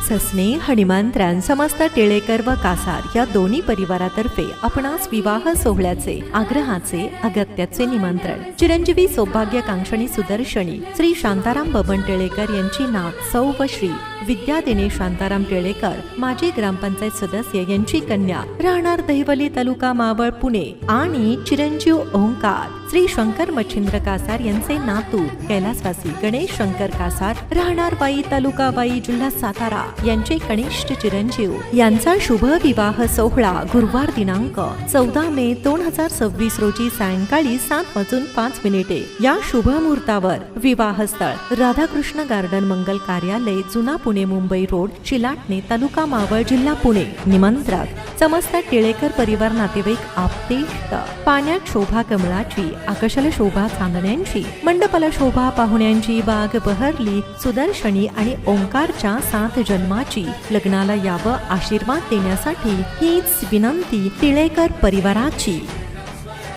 सस्नेह निमंत्रण समस्त टिळेकर व कासार या दोन्ही परिवारातर्फे आपणास विवाह सोहळ्याचे आग्रहाचे अगत्याचे निमंत्रण. चिरंजीवी सौभाग्यकांक्षणी सुदर्शनी श्री शांताराम बबन टिळेकर यांची नात सौ व श्री विद्या दिनेश शांताराम टिळेकर माजी ग्रामपंचायत सदस्य यांची कन्या राहणार दहिवली तालुका मावळ पुणे आणि चिरंजीव ओंकार श्री शंकर मच्छिंद्र कासार यांचे नातू कैलासवासी गणेश शंकर कासार राहणार वाई तालुका वाई जिल्हा सातारा यांचे कनिष्ठ चिरंजीव यांचा शुभ विवाह सोहळा गुरुवार दिनांक 14 मे 2026 रोजी सायंकाळी 7:05 या शुभ मुहूर्तावर विवाहस्थळ राधाकृष्ण गार्डन मंगल कार्यालय जुना पुणे मुंबई रोड चिलाटणे तालुका मावळ जिल्हा पुणे. निमंत्रक समस्त टिळेकर परिवार नातेवाईक आपतेष्ट. पाण्यात शोभा कमळाची आकाशाला शोभा चांदण्यांची मंडपाला शोभा पाहुण्यांची बाग बहरली सुदर्शनी आणि ओंकारच्या 7 जन्माची. लग्नाला यावं आशीर्वाद देण्यासाठी हीच विनंती टिळेकर परिवाराची.